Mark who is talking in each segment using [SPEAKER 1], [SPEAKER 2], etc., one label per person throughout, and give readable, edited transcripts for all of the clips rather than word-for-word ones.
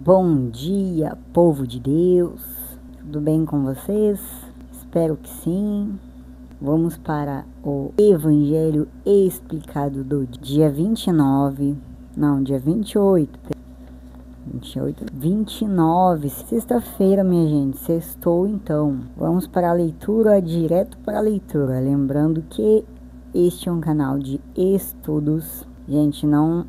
[SPEAKER 1] Bom dia, povo de Deus, tudo bem com vocês? Espero que sim. Vamos para o Evangelho explicado do dia 29, não, dia 29, sexta-feira, minha gente, sextou então. Vamos para a leitura, direto para a leitura, lembrando que este é um canal de estudos. Gente, não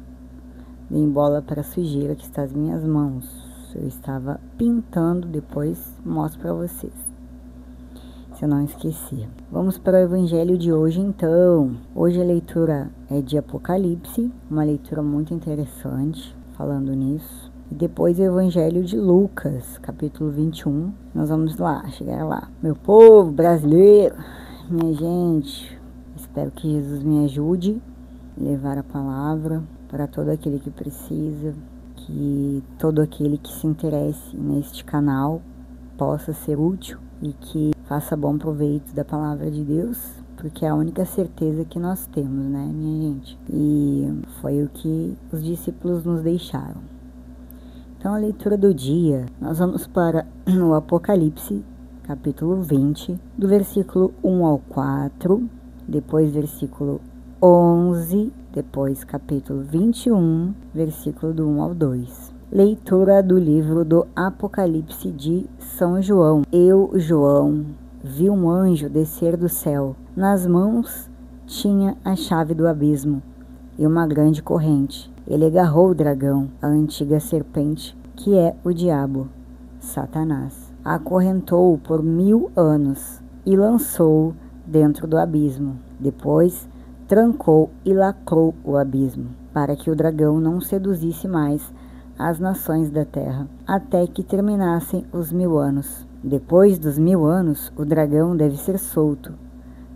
[SPEAKER 1] deem bola para a sujeira que está nas minhas mãos. Eu estava pintando, depois mostro para vocês, se eu não esquecer. Vamos para o evangelho de hoje então. Hoje a leitura é de Apocalipse, uma leitura muito interessante, falando nisso. E depois o evangelho de Lucas, capítulo 21. Nós vamos lá, chegar lá. Meu povo brasileiro, minha gente, espero que Jesus me ajude a levar a palavra para todo aquele que precisa, que todo aquele que se interesse neste canal possa ser útil e que faça bom proveito da palavra de Deus, porque é a única certeza que nós temos, né, minha gente? E foi o que os discípulos nos deixaram. Então, a leitura do dia, nós vamos para o Apocalipse, capítulo 20, do versículo 1 ao 4, depois versículo 11, depois capítulo 21, versículo do 1 ao 2. Leitura do livro do Apocalipse de São João. Eu, João, vi um anjo descer do céu. Nas mãos tinha a chave do abismo e uma grande corrente. Ele agarrou o dragão, a antiga serpente, que é o diabo, Satanás. A acorrentou-o por 1000 anos e lançou-o dentro do abismo. Depois trancou e lacrou o abismo, para que o dragão não seduzisse mais as nações da terra, até que terminassem os 1000 anos. Depois dos 1000 anos, o dragão deve ser solto,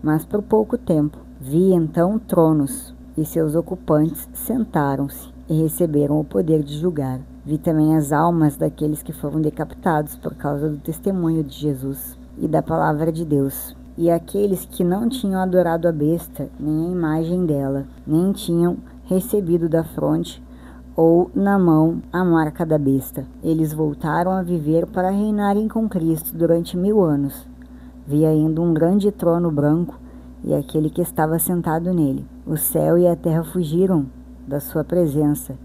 [SPEAKER 1] mas por pouco tempo. Vi então tronos, e seus ocupantes sentaram-se e receberam o poder de julgar. Vi também as almas daqueles que foram decapitados por causa do testemunho de Jesus e da palavra de Deus, e aqueles que não tinham adorado a besta, nem a imagem dela, nem tinham recebido da fronte ou na mão a marca da besta. Eles voltaram a viver para reinarem com Cristo durante 1000 anos. Vi ainda um grande trono branco e aquele que estava sentado nele. O céu e a terra fugiram da sua presença,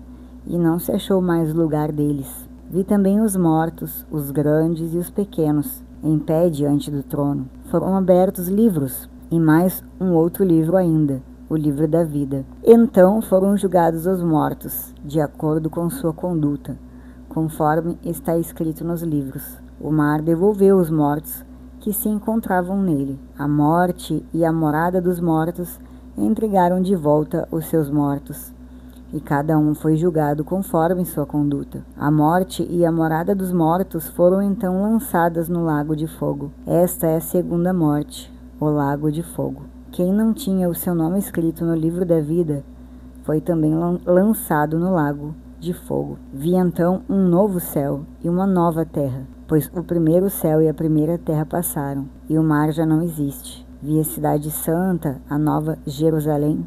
[SPEAKER 1] e não se achou mais lugar deles. Vi também os mortos, os grandes e os pequenos, em pé diante do trono. Foram abertos livros, e mais um outro livro ainda, o livro da vida. Então foram julgados os mortos, de acordo com sua conduta, conforme está escrito nos livros. O mar devolveu os mortos que se encontravam nele. A morte e a morada dos mortos entregaram de volta os seus mortos, e cada um foi julgado conforme sua conduta. A morte e a morada dos mortos foram então lançadas no lago de fogo. Esta é a segunda morte, o lago de fogo. Quem não tinha o seu nome escrito no livro da vida foi também lançado no lago de fogo. Vi então um novo céu e uma nova terra, pois o primeiro céu e a primeira terra passaram, e o mar já não existe. Vi a cidade santa, a nova Jerusalém,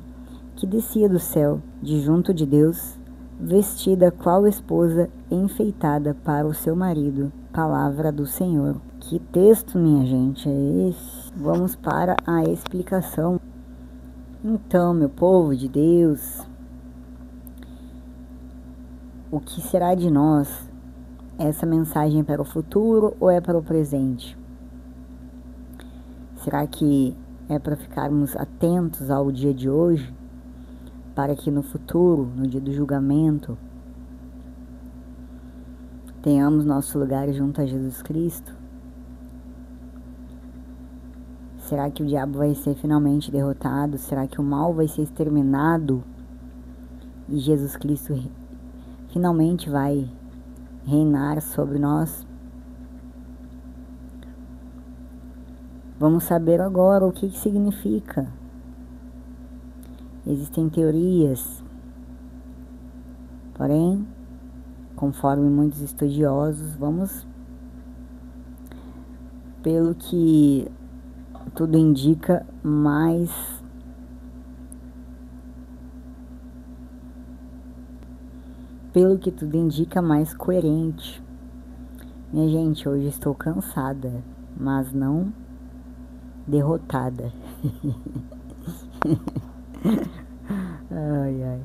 [SPEAKER 1] que descia do céu, de junto de Deus, vestida qual esposa enfeitada para o seu marido. Palavra do Senhor. Que texto, minha gente, é esse? Vamos para a explicação. Então, meu povo de Deus, o que será de nós? Essa mensagem é para o futuro ou é para o presente? Será que é para ficarmos atentos ao dia de hoje, para que no futuro, no dia do julgamento, tenhamos nosso lugar junto a Jesus Cristo? Será que o diabo vai ser finalmente derrotado? Será que o mal vai ser exterminado? E Jesus Cristo finalmente vai reinar sobre nós? Vamos saber agora o que significa. Existem teorias, porém, conforme muitos estudiosos, vamos, pelo que tudo indica, mais pelo que tudo indica, mais coerente. Minha gente, hoje estou cansada, mas não derrotada. Ai, ai.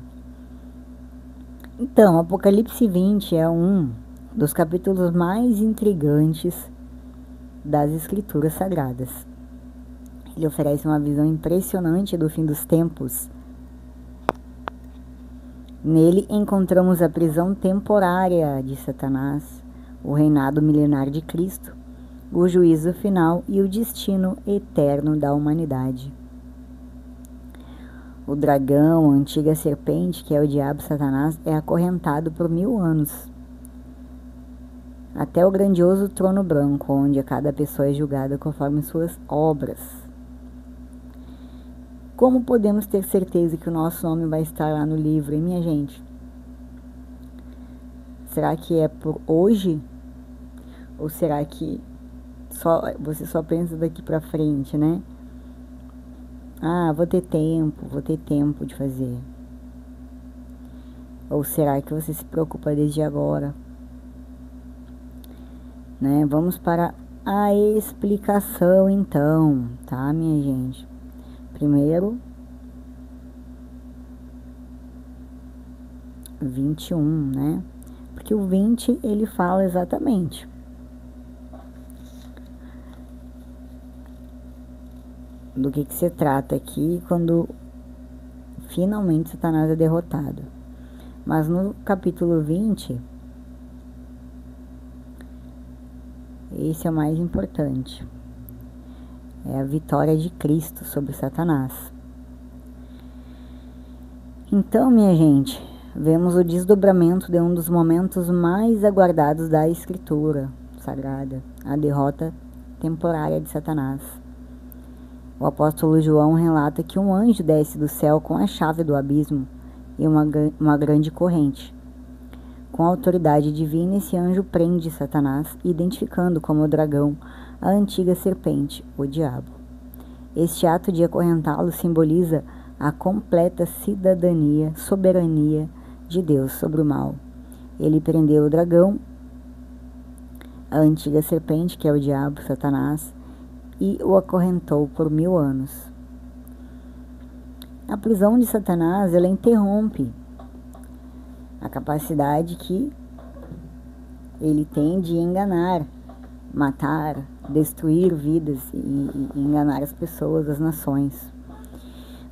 [SPEAKER 1] Então, Apocalipse 20 é um dos capítulos mais intrigantes das Escrituras Sagradas. Ele oferece uma visão impressionante do fim dos tempos. Nele encontramos a prisão temporária de Satanás, o reinado milenar de Cristo, o juízo final e o destino eterno da humanidade. O dragão, a antiga serpente, que é o diabo Satanás, é acorrentado por 1000 anos, até o grandioso trono branco, onde cada pessoa é julgada conforme suas obras. Como podemos ter certeza que o nosso nome vai estar lá no livro, hein, minha gente? Será que é por hoje? Ou será que você só pensa daqui pra frente, né? Ah, vou ter tempo de fazer. Ou será que você se preocupa desde agora? Né? Vamos para a explicação então, tá, minha gente? Primeiro, 21, né? Porque o 20 ele fala exatamente do que se trata aqui quando finalmente Satanás é derrotado. Mas no capítulo 20, esse é o mais importante. É a vitória de Cristo sobre Satanás. Então, minha gente, vemos o desdobramento de um dos momentos mais aguardados da Escritura Sagrada, a derrota temporária de Satanás. O apóstolo João relata que um anjo desce do céu com a chave do abismo e uma grande corrente. Com autoridade divina, esse anjo prende Satanás, identificando como o dragão a antiga serpente, o diabo. Este ato de acorrentá-lo simboliza a completa soberania de Deus sobre o mal. Ele prendeu o dragão, a antiga serpente, que é o diabo, Satanás, e o acorrentou por 1000 anos. A prisão de Satanás, ela interrompe a capacidade que ele tem de enganar, matar, destruir vidas e enganar as pessoas, as nações.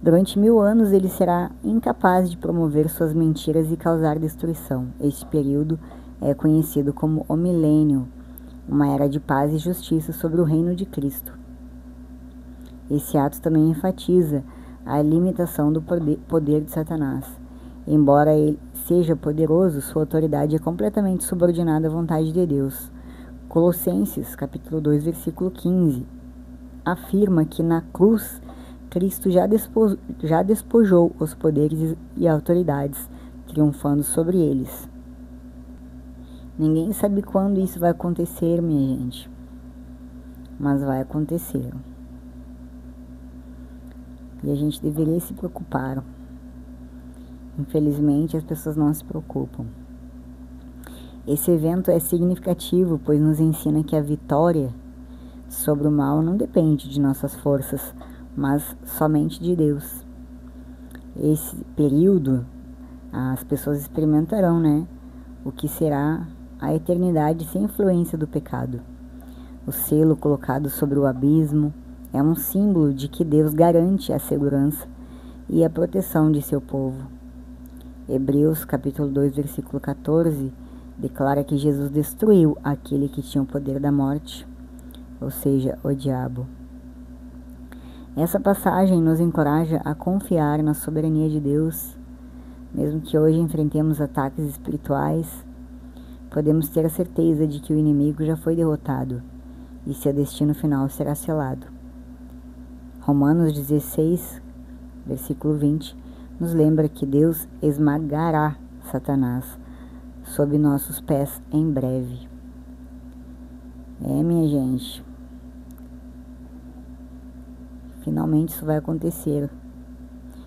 [SPEAKER 1] Durante 1000 anos ele será incapaz de promover suas mentiras e causar destruição. Este período é conhecido como o milênio, uma era de paz e justiça sobre o reino de Cristo. Esse ato também enfatiza a limitação do poder de Satanás. Embora ele seja poderoso, sua autoridade é completamente subordinada à vontade de Deus. Colossenses, capítulo 2, versículo 15, afirma que na cruz, Cristo já despojou os poderes e autoridades, triunfando sobre eles. Ninguém sabe quando isso vai acontecer, minha gente, mas vai acontecer. E a gente deveria se preocupar. Infelizmente, as pessoas não se preocupam. Esse evento é significativo, pois nos ensina que a vitória sobre o mal não depende de nossas forças, mas somente de Deus. Esse período, as pessoas experimentarão, né, o que será a eternidade sem influência do pecado. O selo colocado sobre o abismo é um símbolo de que Deus garante a segurança e a proteção de seu povo. Hebreus, capítulo 2, versículo 14, declara que Jesus destruiu aquele que tinha o poder da morte, ou seja, o diabo. Essa passagem nos encoraja a confiar na soberania de Deus. Mesmo que hoje enfrentemos ataques espirituais, podemos ter a certeza de que o inimigo já foi derrotado e seu destino final será selado. Romanos 16, versículo 20, nos lembra que Deus esmagará Satanás sob nossos pés em breve. Minha gente, finalmente isso vai acontecer.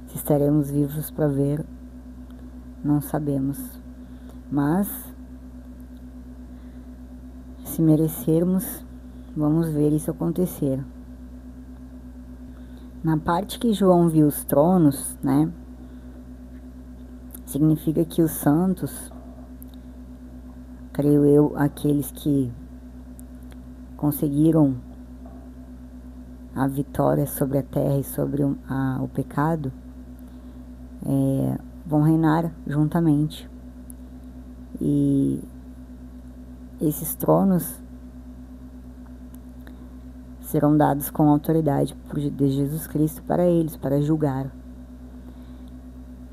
[SPEAKER 1] Se estaremos vivos para ver, não sabemos. Mas, se merecermos, vamos ver isso acontecer. Na parte que João viu os tronos, né, significa que os santos, creio eu, aqueles que conseguiram a vitória sobre a terra e sobre o pecado, vão reinar juntamente. E esses tronos serão dados com autoridade de Jesus Cristo para eles, para julgar.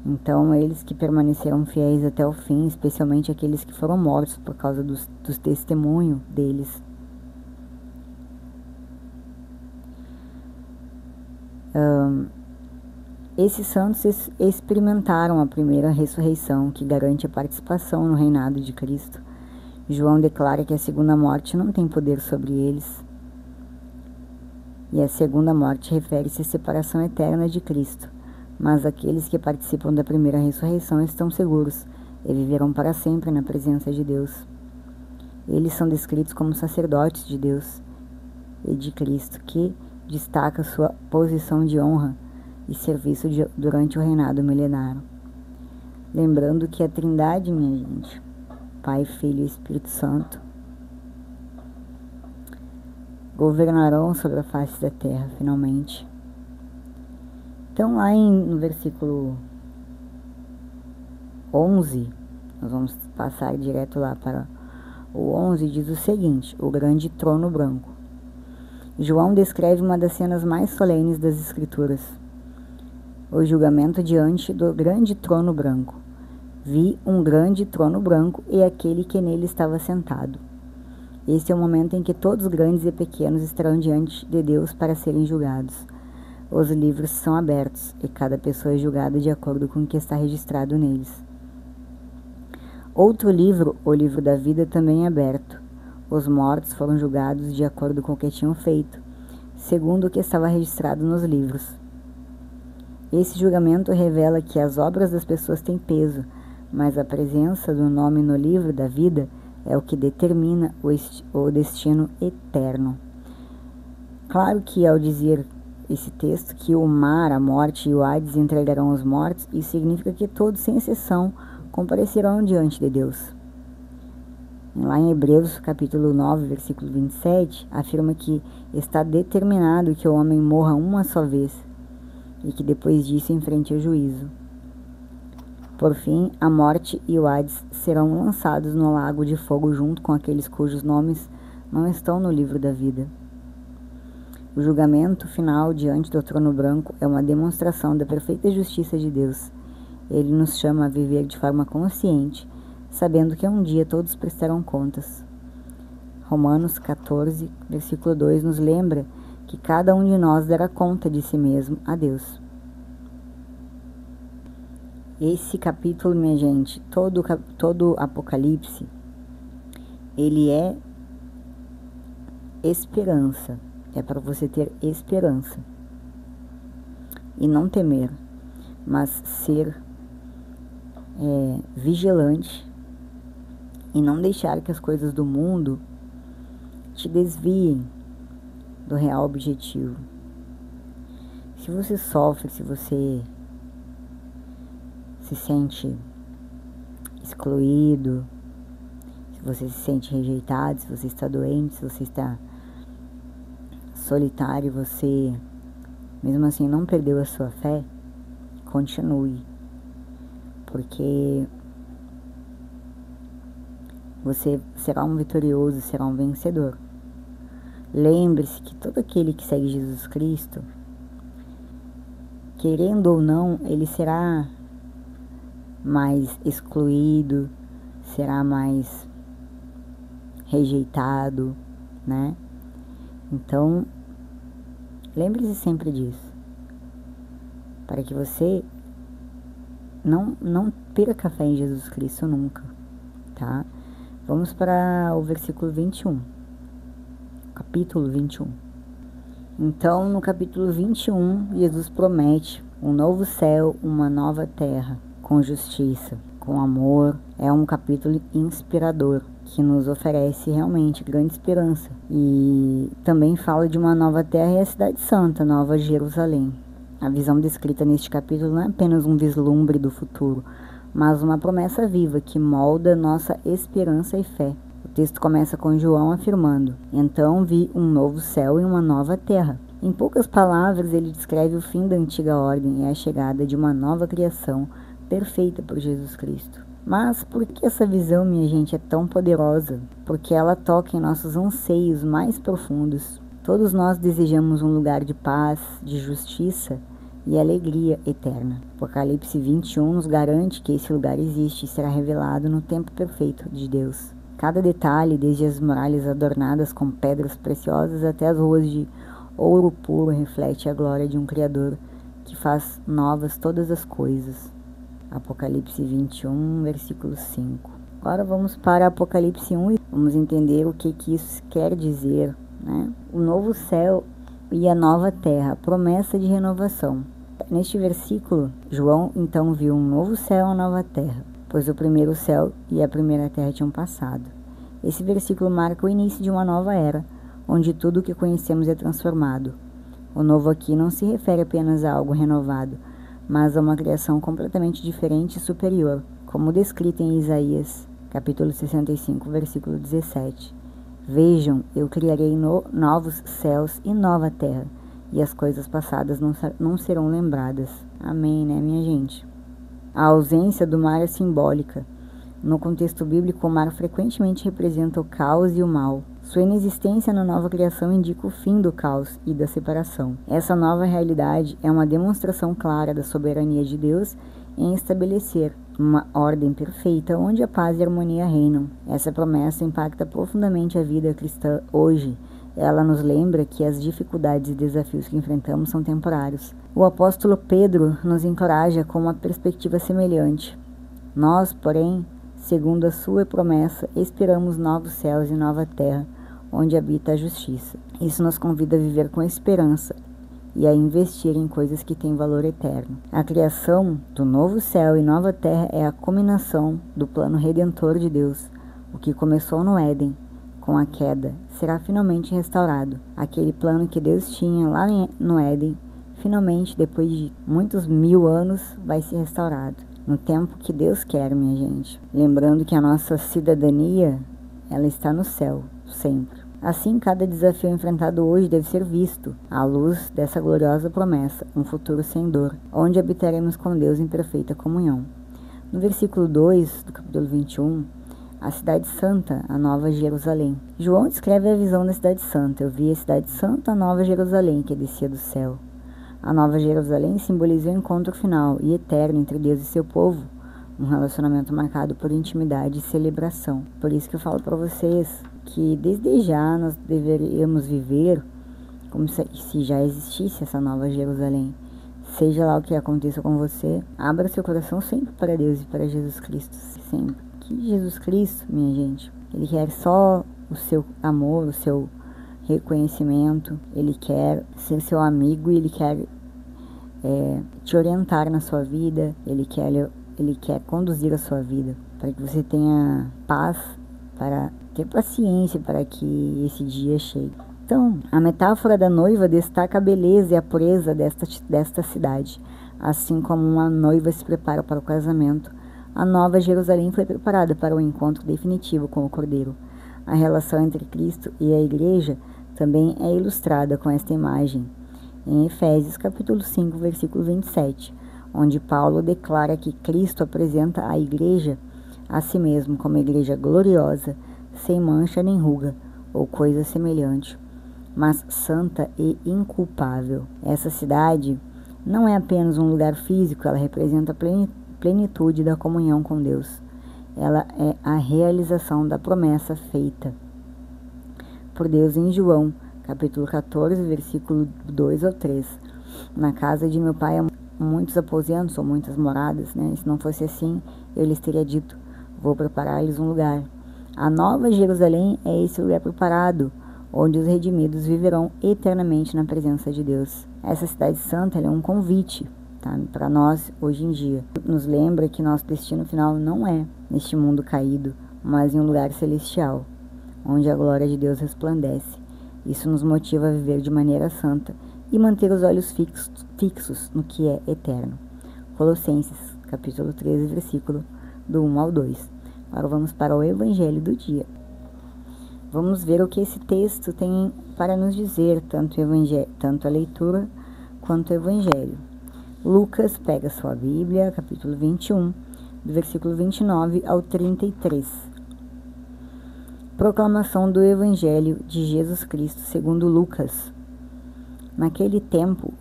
[SPEAKER 1] Então, eles que permaneceram fiéis até o fim, especialmente aqueles que foram mortos por causa do testemunho deles. Esses santos experimentaram a primeira ressurreição, que garante a participação no reinado de Cristo. João declara que a segunda morte não tem poder sobre eles. E a segunda morte refere-se à separação eterna de Cristo. Mas aqueles que participam da primeira ressurreição estão seguros e viverão para sempre na presença de Deus. Eles são descritos como sacerdotes de Deus e de Cristo, que destaca sua posição de honra e serviço durante o reinado milenário. Lembrando que a Trindade, minha gente, Pai, Filho e Espírito Santo, governarão sobre a face da terra, finalmente. Então, lá no versículo 11, nós vamos passar direto lá para o 11, diz o seguinte: o grande trono branco. João descreve uma das cenas mais solenes das Escrituras: o julgamento diante do grande trono branco. Vi um grande trono branco e aquele que nele estava sentado. Este é o momento em que todos, grandes e pequenos, estarão diante de Deus para serem julgados. Os livros são abertos e cada pessoa é julgada de acordo com o que está registrado neles. Outro livro, o livro da vida, também é aberto. Os mortos foram julgados de acordo com o que tinham feito, segundo o que estava registrado nos livros. Esse julgamento revela que as obras das pessoas têm peso, mas a presença do nome no livro da vida é o que determina o destino eterno. Claro que ao dizer esse texto que o mar, a morte e o Hades entregarão os mortos, isso significa que todos, sem exceção, comparecerão diante de Deus. Lá em Hebreus, capítulo 9, versículo 27, afirma que está determinado que o homem morra uma só vez e que depois disso enfrente o juízo. Por fim, a morte e o Hades serão lançados no lago de fogo junto com aqueles cujos nomes não estão no livro da vida. O julgamento final diante do trono branco é uma demonstração da perfeita justiça de Deus. Ele nos chama a viver de forma consciente, sabendo que um dia todos prestarão contas. Romanos 14, versículo 2 nos lembra que cada um de nós dará conta de si mesmo a Deus. Esse capítulo, minha gente, todo Apocalipse, ele é esperança. É para você ter esperança e não temer, mas ser vigilante e não deixar que as coisas do mundo te desviem do real objetivo. Se você sofre, se você se sente excluído, se você se sente rejeitado, se você está doente, se você está solitário, você mesmo assim não perdeu a sua fé, continue, porque você será um vitorioso, será um vencedor. Lembre-se que todo aquele que segue Jesus Cristo, querendo ou não, ele será mais excluído, será mais rejeitado, né? Então, lembre-se sempre disso, para que você não perca a fé em Jesus Cristo nunca, tá? Vamos para o versículo 21, capítulo 21. Então, no capítulo 21, Jesus promete um novo céu, uma nova terra, com justiça, com amor. É um capítulo inspirador, que nos oferece realmente grande esperança. E também fala de uma nova terra e a cidade santa, Nova Jerusalém. A visão descrita neste capítulo não é apenas um vislumbre do futuro, mas uma promessa viva que molda nossa esperança e fé. O texto começa com João afirmando: "Então vi um novo céu e uma nova terra." Em poucas palavras, ele descreve o fim da antiga ordem e a chegada de uma nova criação perfeita por Jesus Cristo. Mas por que essa visão, minha gente, é tão poderosa? Porque ela toca em nossos anseios mais profundos. Todos nós desejamos um lugar de paz, de justiça e alegria eterna. Apocalipse 21 nos garante que esse lugar existe e será revelado no tempo perfeito de Deus. Cada detalhe, desde as muralhas adornadas com pedras preciosas até as ruas de ouro puro, reflete a glória de um Criador que faz novas todas as coisas. Apocalipse 21, versículo 5. Agora vamos para Apocalipse 1 e vamos entender o que isso quer dizer, né? O novo céu e a nova terra, promessa de renovação. Neste versículo, João então viu um novo céu e uma nova terra, pois o primeiro céu e a primeira terra tinham passado. Esse versículo marca o início de uma nova era, onde tudo o que conhecemos é transformado. O novo aqui não se refere apenas a algo renovado, mas a uma criação completamente diferente e superior, como descrito em Isaías, capítulo 65, versículo 17. Vejam, eu criarei novos céus e nova terra, e as coisas passadas não serão lembradas. Amém, né, minha gente? A ausência do mar é simbólica. No contexto bíblico, o mar frequentemente representa o caos e o mal. Sua inexistência na nova criação indica o fim do caos e da separação. Essa nova realidade é uma demonstração clara da soberania de Deus em estabelecer uma ordem perfeita onde a paz e a harmonia reinam. Essa promessa impacta profundamente a vida cristã hoje. Ela nos lembra que as dificuldades e desafios que enfrentamos são temporários. O apóstolo Pedro nos encoraja com uma perspectiva semelhante. Nós, porém, segundo a sua promessa, esperamos novos céus e nova terra, onde habita a justiça. Isso nos convida a viver com esperança e a investir em coisas que têm valor eterno. A criação do novo céu e nova terra é a culminação do plano redentor de Deus. O que começou no Éden, com a queda, será finalmente restaurado. Aquele plano que Deus tinha lá no Éden, finalmente, depois de muitos 1000 anos, vai ser restaurado. No tempo que Deus quer, minha gente. Lembrando que a nossa cidadania, ela está no céu, sempre. Assim, cada desafio enfrentado hoje deve ser visto à luz dessa gloriosa promessa, um futuro sem dor, onde habitaremos com Deus em perfeita comunhão. No versículo 2 do capítulo 21, a cidade santa, a Nova Jerusalém. João descreve a visão da cidade santa. Eu vi a cidade santa, a Nova Jerusalém, que descia do céu. A Nova Jerusalém simboliza o encontro final e eterno entre Deus e seu povo, um relacionamento marcado por intimidade e celebração. Por isso que eu falo para vocês que desde já nós deveríamos viver como se já existisse essa Nova Jerusalém. Seja lá o que aconteça com você, abra seu coração sempre para Deus e para Jesus Cristo, sempre. Que Jesus Cristo, minha gente, Ele quer só o seu amor, o seu reconhecimento, Ele quer ser seu amigo e Ele quer te orientar na sua vida, Ele quer conduzir a sua vida, para que você tenha paz, para ter paciência para que esse dia chegue. Então, a metáfora da noiva destaca a beleza e a pureza desta cidade. Assim como uma noiva se prepara para o casamento, a Nova Jerusalém foi preparada para o encontro definitivo com o Cordeiro. A relação entre Cristo e a Igreja também é ilustrada com esta imagem, em Efésios capítulo 5, versículo 27, onde Paulo declara que Cristo apresenta a Igreja a si mesmo como igreja gloriosa, sem mancha nem ruga, ou coisa semelhante, mas santa e inculpável. Essa cidade não é apenas um lugar físico, ela representa a plenitude da comunhão com Deus. Ela é a realização da promessa feita por Deus em João, capítulo 14, versículo 2 ao 3. Na casa de meu pai há muitos aposentos ou muitas moradas, né? Se não fosse assim, eu lhes teria dito: vou preparar-lhes um lugar. A Nova Jerusalém é esse lugar preparado, onde os redimidos viverão eternamente na presença de Deus. Essa cidade santa é um convite, sabe? Para nós, hoje em dia. Nos lembra que nosso destino final não é neste mundo caído, mas em um lugar celestial, onde a glória de Deus resplandece. Isso nos motiva a viver de maneira santa e manter os olhos fixos no que é eterno. Colossenses, capítulo 13, versículo do 1 ao 2. Agora vamos para o Evangelho do dia. Vamos ver o que esse texto tem para nos dizer, tanto a leitura quanto o Evangelho. Lucas pega sua Bíblia, capítulo 21, do versículo 29 ao 33. Proclamação do Evangelho de Jesus Cristo segundo Lucas. Naquele tempo,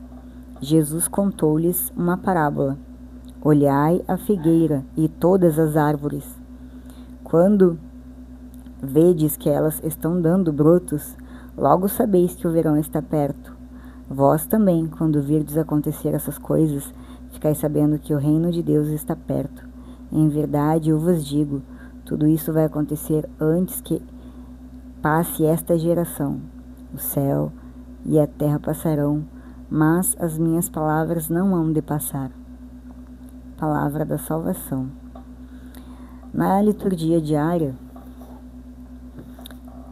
[SPEAKER 1] Jesus contou-lhes uma parábola. Olhai a figueira e todas as árvores. Quando vedes que elas estão dando brotos, logo sabeis que o verão está perto. Vós também, quando virdes acontecer essas coisas, ficais sabendo que o reino de Deus está perto. Em verdade, eu vos digo, tudo isso vai acontecer antes que passe esta geração. O céu e a terra passarão, mas as minhas palavras não hão de passar. Palavra da salvação. Na liturgia diária,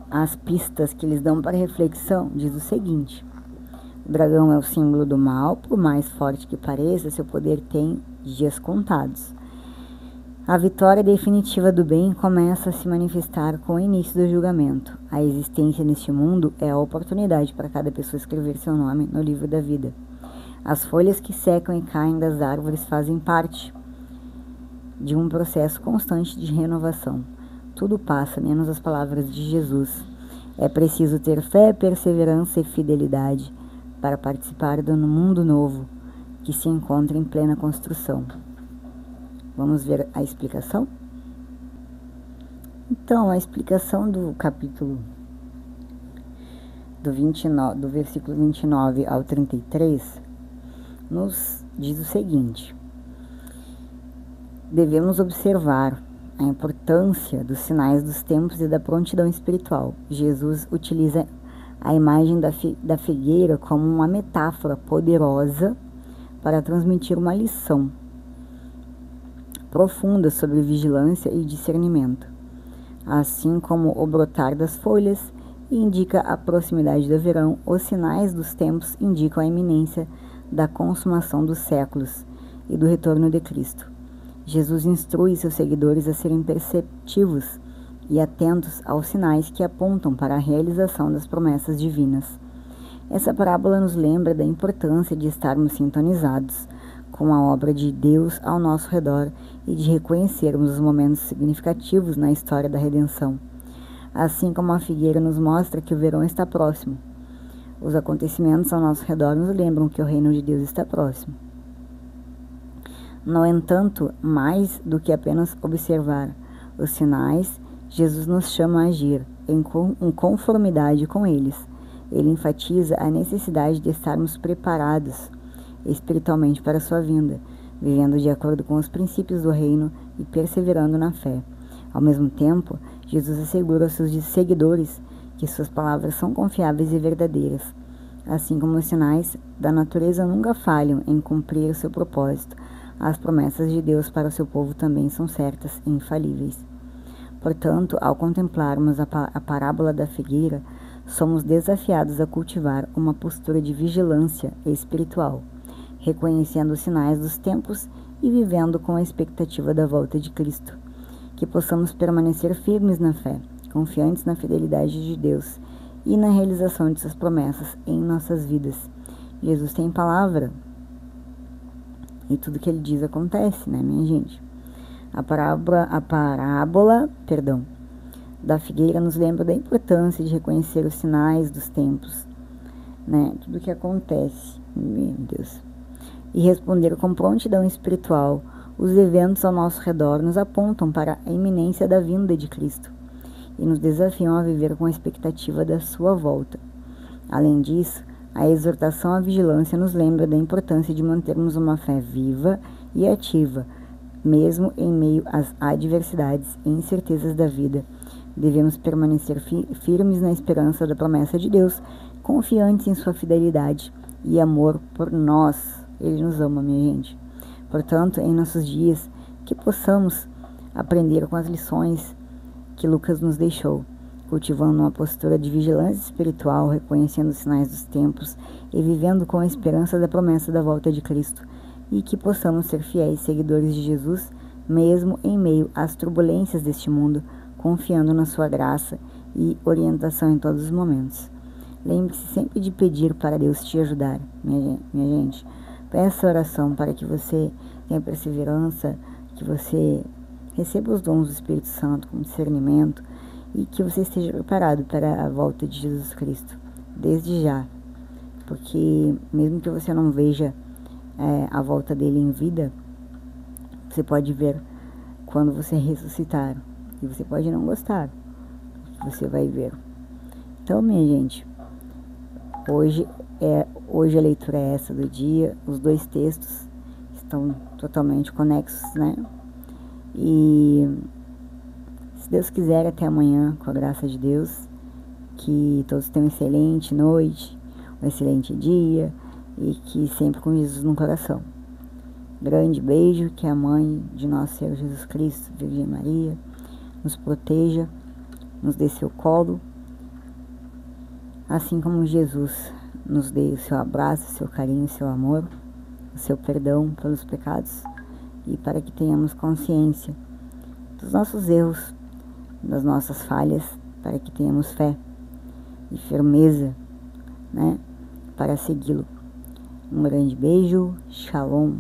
[SPEAKER 1] as pistas que eles dão para reflexão diz o seguinte: o dragão é o símbolo do mal, por mais forte que pareça, seu poder tem dias contados. A vitória definitiva do bem começa a se manifestar com o início do julgamento. A existência neste mundo é a oportunidade para cada pessoa escrever seu nome no livro da vida. As folhas que secam e caem das árvores fazem parte de um processo constante de renovação. Tudo passa, menos as palavras de Jesus. É preciso ter fé, perseverança e fidelidade para participar do mundo novo que se encontra em plena construção. Vamos ver a explicação? Então, a explicação do capítulo do versículo 29 ao 33 nos diz o seguinte: devemos observar a importância dos sinais dos tempos e da prontidão espiritual. Jesus utiliza a imagem da figueira como uma metáfora poderosa para transmitir uma lição profunda sobre vigilância e discernimento, assim como o brotar das folhas indica a proximidade do verão, os sinais dos tempos indicam a iminência da consumação dos séculos e do retorno de Cristo. Jesus instrui seus seguidores a serem perceptivos e atentos aos sinais que apontam para a realização das promessas divinas. Essa parábola nos lembra da importância de estarmos sintonizados com a obra de Deus ao nosso redor e de reconhecermos os momentos significativos na história da redenção. Assim como a figueira nos mostra que o verão está próximo, os acontecimentos ao nosso redor nos lembram que o reino de Deus está próximo. No entanto, mais do que apenas observar os sinais, Jesus nos chama a agir em conformidade com eles. Ele enfatiza a necessidade de estarmos preparados espiritualmente para a sua vinda, vivendo de acordo com os princípios do reino e perseverando na fé. Ao mesmo tempo, Jesus assegura aos seus seguidores que suas palavras são confiáveis e verdadeiras, assim como os sinais da natureza nunca falham em cumprir o seu propósito. As promessas de Deus para o seu povo também são certas e infalíveis. Portanto, ao contemplarmos a parábola da figueira, somos desafiados a cultivar uma postura de vigilância espiritual, reconhecendo os sinais dos tempos e vivendo com a expectativa da volta de Cristo. Que possamos permanecer firmes na fé, confiantes na fidelidade de Deus e na realização de suas promessas em nossas vidas. Jesus tem palavra e tudo que ele diz acontece, né, minha gente? A parábola da figueira nos lembra da importância de reconhecer os sinais dos tempos, né? Tudo que acontece, meu Deus. E responder com prontidão espiritual. Os eventos ao nosso redor nos apontam para a iminência da vinda de Cristo e nos desafiam a viver com a expectativa da sua volta. Além disso, a exortação à vigilância nos lembra da importância de mantermos uma fé viva e ativa, mesmo em meio às adversidades e incertezas da vida. Devemos permanecer firmes na esperança da promessa de Deus, confiantes em sua fidelidade e amor por nós. Ele nos ama, minha gente. Portanto, em nossos dias, que possamos aprender com as lições que Lucas nos deixou, cultivando uma postura de vigilância espiritual, reconhecendo os sinais dos tempos e vivendo com a esperança da promessa da volta de Cristo, e que possamos ser fiéis seguidores de Jesus, mesmo em meio às turbulências deste mundo, confiando na sua graça e orientação em todos os momentos. Lembre-se sempre de pedir para Deus te ajudar, minha gente. Peça oração para que você tenha perseverança, que você receba os dons do Espírito Santo com discernimento e que você esteja preparado para a volta de Jesus Cristo, desde já. Porque mesmo que você não veja a volta dele em vida, você pode ver quando você ressuscitar. E você pode não gostar, você vai ver. Então, minha gente, hoje a leitura é essa do dia. Os dois textos estão totalmente conexos, né? E se Deus quiser, até amanhã, com a graça de Deus, que todos tenham uma excelente noite, um excelente dia, e que sempre com Jesus no coração. Grande beijo, que a mãe de nosso Senhor Jesus Cristo, Virgem Maria, nos proteja, nos dê seu colo, assim como Jesus nos dê o seu abraço, o seu carinho, o seu amor, o seu perdão pelos pecados, e para que tenhamos consciência dos nossos erros, das nossas falhas, para que tenhamos fé e firmeza, né, para segui-lo. Um grande beijo, shalom.